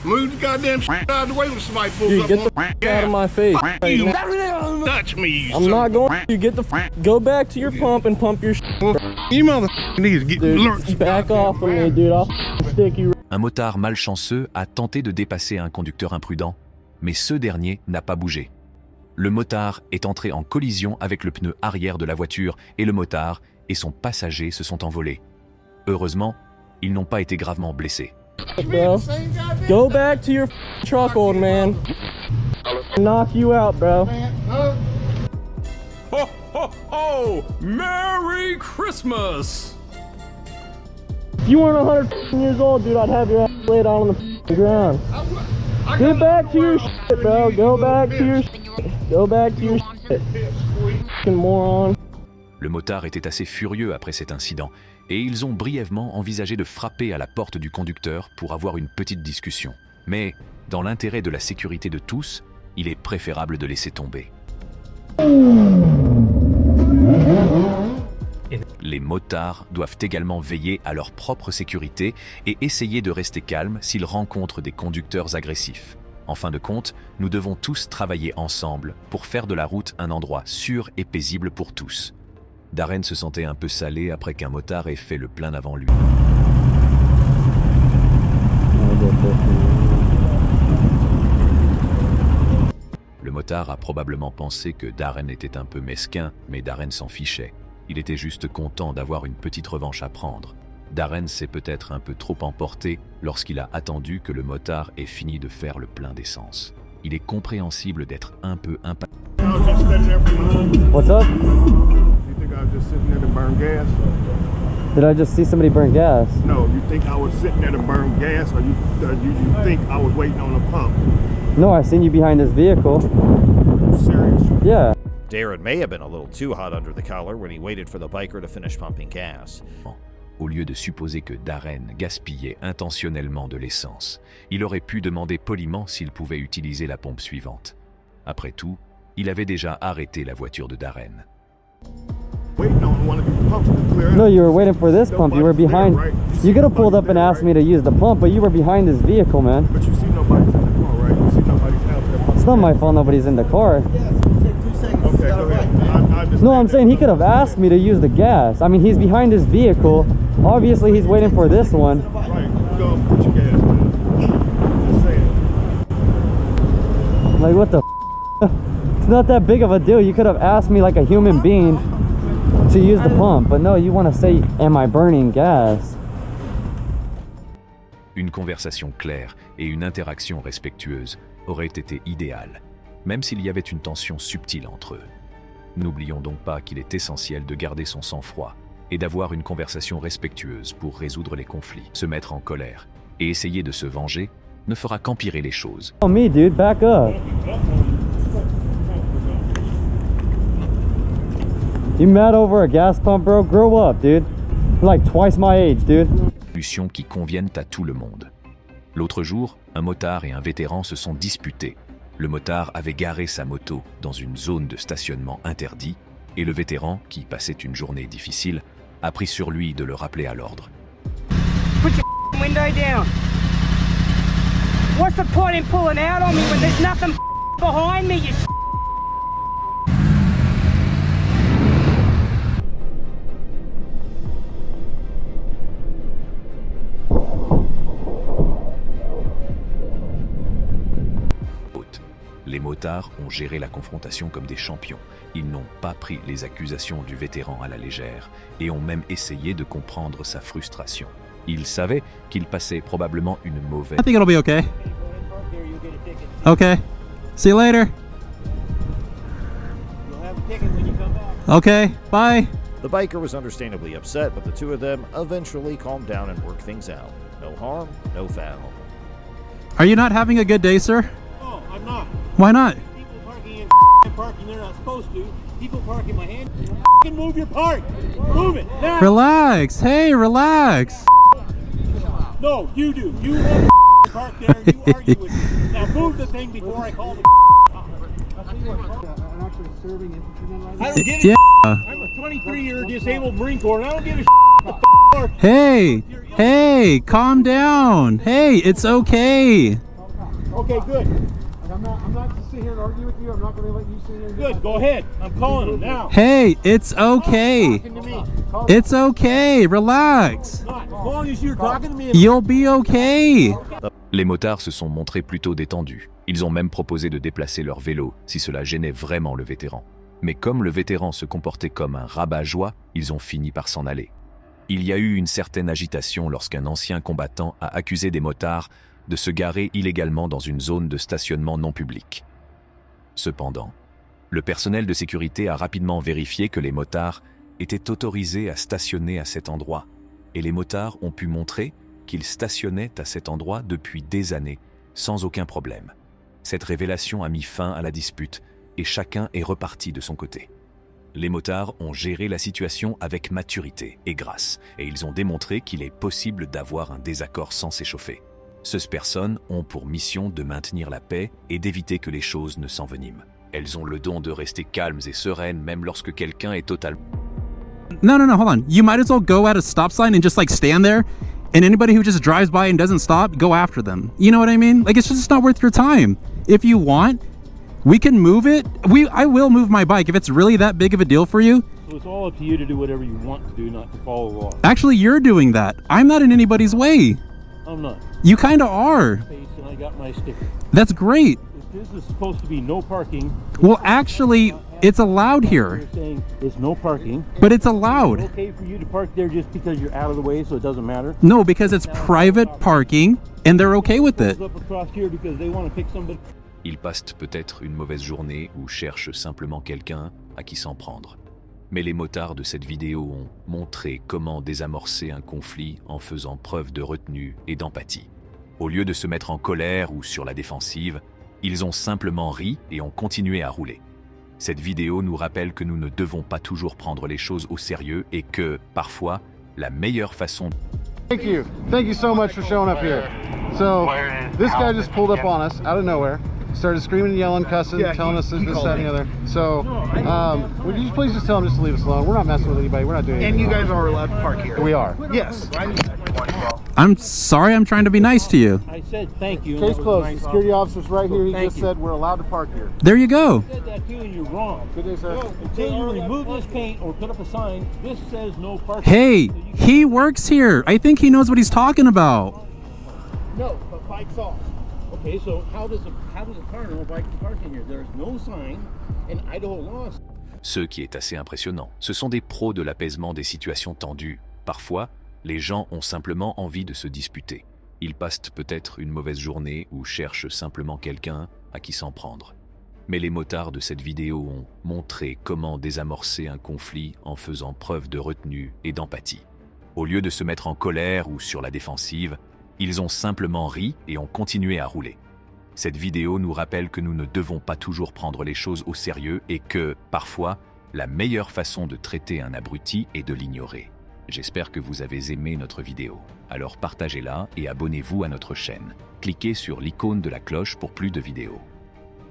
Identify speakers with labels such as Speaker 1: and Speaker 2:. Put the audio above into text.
Speaker 1: Move the goddamn shit out of the way when somebody pulls
Speaker 2: Dude,
Speaker 1: up
Speaker 2: get
Speaker 1: on
Speaker 2: the out of my face. Right
Speaker 1: you.
Speaker 2: now.
Speaker 1: Touch me, you
Speaker 2: I'm not going to. Get the go back to your pump and pump your
Speaker 1: Well, you mother need to get
Speaker 2: dude, back off of me, dude. I'll stick you.
Speaker 3: Un motard malchanceux a tenté de dépasser un conducteur imprudent, mais ce dernier n'a pas bougé. Le motard est entré en collision avec le pneu arrière de la voiture et le motard et son passager se sont envolés. Heureusement, ils n'ont pas été gravement blessés.
Speaker 2: Bro, go back to your truck, old man. Knock you out, bro.
Speaker 4: Ho, ho, ho! Merry Christmas!
Speaker 2: If you weren't 100 years old, dude, I'd have your ass laid out on the ground. Get back to your shit, bro. Go back to your shit. Go back to your shit. Fucking moron.
Speaker 3: Le motard était assez furieux après cet incident et ils ont brièvement envisagé de frapper à la porte du conducteur pour avoir une petite discussion. Mais, dans l'intérêt de la sécurité de tous, il est préférable de laisser tomber. Les motards doivent également veiller à leur propre sécurité et essayer de rester calmes s'ils rencontrent des conducteurs agressifs. En fin de compte, nous devons tous travailler ensemble pour faire de la route un endroit sûr et paisible pour tous. Darren se sentait un peu salé après qu'un motard ait fait le plein avant lui. Le motard a probablement pensé que Darren était un peu mesquin, mais Darren s'en fichait. Il était juste content d'avoir une petite revanche à prendre. Darren s'est peut-être un peu trop emporté lorsqu'il a attendu que le motard ait fini de faire le plein d'essence. Il est compréhensible d'être un peu impatient.
Speaker 2: What's up?
Speaker 1: You think I was just sitting there to burn gas?
Speaker 2: Did I just see somebody burn gas?
Speaker 1: No, you think I was sitting there to burn gas, or you think I was waiting on a pump?
Speaker 2: No, I seen you behind this vehicle.
Speaker 1: Serious?
Speaker 2: Yeah.
Speaker 5: Darren may have been a little too hot under the collar when he waited for the biker to finish pumping gas.
Speaker 3: Au lieu de supposer que Darren gaspillait intentionnellement de l'essence, il aurait pu demander poliment s'il pouvait utiliser la pompe suivante. Après tout, il avait déjà arrêté la voiture de Darren.
Speaker 2: No, you were waiting for this pump. You were behind. You could have pulled up and asked me to use the pump, but you were behind this vehicle, man.
Speaker 1: But you see nobody's in the car, right? You see nobody's out there.
Speaker 2: It's not my fault nobody's in the car.
Speaker 1: Okay, go ahead.
Speaker 2: No, I'm saying he could have asked me to use the gas. I mean, he's behind his vehicle. Obviously, he's waiting for this one.
Speaker 1: Right, go put your gas, man. Just saying.
Speaker 2: Like, what the It's not that big of a deal. You could have asked me like a human being to use the pump. But no, you want to say, am I burning gas?
Speaker 3: Une conversation claire et une interaction respectueuse auraient été idéales, même s'il y avait une tension subtile entre eux. N'oublions donc pas qu'il est essentiel de garder son sang-froid et d'avoir une conversation respectueuse pour résoudre les conflits. Se mettre en colère et essayer de se venger ne fera qu'empirer les choses.
Speaker 2: Oh, me, dude, back up. You mad over a gas pump, bro? Grow up, dude. You're like twice my age, dude.
Speaker 3: Solutions qui conviennent à tout le monde. L'autre jour, un motard et un vétéran se sont disputés. Le motard avait garé sa moto dans une zone de stationnement interdit et le vétéran, qui passait une journée difficile, a pris sur lui de le rappeler à l'ordre.
Speaker 6: Put your window down. What's the point in pulling out on me when there's nothing behind me, you
Speaker 3: Les motards ont géré la confrontation comme des champions. Ils n'ont pas pris les accusations du vétéran à la légère et ont même essayé de comprendre sa frustration. Ils savaient qu'il passait probablement une mauvaise...
Speaker 7: I think it'll be okay. Okay. See you later. Okay, bye.
Speaker 5: The biker was understandably upset, but the two of them eventually calmed down and worked things out. No harm, no foul.
Speaker 7: Are you not having a good day, sir?
Speaker 8: No, I'm not.
Speaker 7: Why not?
Speaker 8: People parking in parking they're not supposed to. People parking my hand. Move your park. Move it now.
Speaker 7: Relax. Hey, relax.
Speaker 8: No, you do. You want to park there. You argue with me. Now move the thing before I call the I don't give a
Speaker 7: Yeah.
Speaker 8: I'm a 23-year disabled Marine Corps and I don't give a
Speaker 7: Hey, calm down. Hey, it's okay.
Speaker 8: Okay, good.
Speaker 1: I'm not just sitting here and argue with you. I'm not going to let you sit here and
Speaker 8: Good. Go ahead. I'm calling him now.
Speaker 7: Hey, it's okay.
Speaker 1: talking to me.
Speaker 7: It's okay. Relax.
Speaker 8: As long as you're talking to me.
Speaker 7: You'll be okay.
Speaker 3: Les motards se sont montrés plutôt détendus. Ils ont même proposé de déplacer leur vélo si cela gênait vraiment le vétéran. Mais comme le vétéran se comportait comme un rabat-joie, ils ont fini par s'en aller. Il y a eu une certaine agitation lorsqu'un ancien combattant a accusé des motards de se garer illégalement dans une zone de stationnement non public. Cependant, le personnel de sécurité a rapidement vérifié que les motards étaient autorisés à stationner à cet endroit, et les motards ont pu montrer qu'ils stationnaient à cet endroit depuis des années, sans aucun problème. Cette révélation a mis fin à la dispute, et chacun est reparti de son côté. Les motards ont géré la situation avec maturité et grâce, et ils ont démontré qu'il est possible d'avoir un désaccord sans s'échauffer. Ces personnes ont pour mission de maintenir la paix et d'éviter que les choses ne s'enveniment. Elles ont le don de rester calmes et sereines même lorsque quelqu'un est totalement...
Speaker 7: No, hold on. You might as well go at a stop sign and just like stand there, and anybody who just drives by and doesn't stop, go after them. You know what I mean? Like, it's just not worth your time. If you want, we can move it. I will move my bike if it's really that big of a deal for you.
Speaker 8: So it's all up to you to do whatever you want to do, not to follow the law.
Speaker 7: Actually, you're doing that. I'm not in anybody's way.
Speaker 8: I'm not.
Speaker 7: You kind of are.
Speaker 8: And I got my sticker.
Speaker 7: That's great.
Speaker 8: This is supposed to be no parking.
Speaker 7: Well, actually, it's allowed here,
Speaker 8: You're saying it's no parking.
Speaker 7: but it's
Speaker 8: Is it
Speaker 7: allowed.
Speaker 8: okay for you to park there just because you're out of the way, so it doesn't matter?
Speaker 7: No, because it's private parking, and they're okay with it.
Speaker 8: Up across here because they want to pick somebody.
Speaker 3: Ils passent peut-être une mauvaise journée ou cherchent simplement quelqu'un à qui s'en prendre. Mais les motards de cette vidéo ont montré comment désamorcer un conflit en faisant preuve de retenue et d'empathie. Au lieu de se mettre en colère ou sur la défensive, ils ont simplement ri et ont continué à rouler. Cette vidéo nous rappelle que nous ne devons pas toujours prendre les choses au sérieux et que, parfois, la meilleure façon...
Speaker 9: Thank you so much for showing up here. So, this guy just pulled up on us out of nowhere. Started screaming and yelling, cussing, telling us this, that, and the other. So, would you please just tell him just to leave us alone? We're not messing with anybody. We're not doing anything.
Speaker 10: And you guys are allowed to park here.
Speaker 9: We are.
Speaker 10: Yes.
Speaker 7: I'm sorry, I'm trying to be nice to you.
Speaker 8: I said thank you.
Speaker 9: Case closed.
Speaker 8: Nice
Speaker 9: Security officer's right here. He
Speaker 8: Thank
Speaker 9: just
Speaker 8: you.
Speaker 9: said we're allowed to park here.
Speaker 7: There you go.
Speaker 8: I said that too, and you're wrong.
Speaker 9: Good day, sir.
Speaker 8: Until you remove this paint or put up a sign, this says no parking.
Speaker 7: Hey, he works here. I think he knows what he's talking about.
Speaker 8: No, but bike's off. Okay, so how does a car know bike can park in here? There's no sign, and Idaho law.
Speaker 3: Ce qui est assez impressionnant, ce sont des pros de l'apaisement des situations tendues. Parfois, les gens ont simplement envie de se disputer. Ils passent peut-être une mauvaise journée ou cherchent simplement quelqu'un à qui s'en prendre. Mais les motards de cette vidéo ont montré comment désamorcer un conflit en faisant preuve de retenue et d'empathie. Au lieu de se mettre en colère ou sur la défensive, ils ont simplement ri et ont continué à rouler. Cette vidéo nous rappelle que nous ne devons pas toujours prendre les choses au sérieux et que, parfois, la meilleure façon de traiter un abruti est de l'ignorer. J'espère que vous avez aimé notre vidéo. Alors partagez-la et abonnez-vous à notre chaîne. Cliquez sur l'icône de la cloche pour plus de vidéos.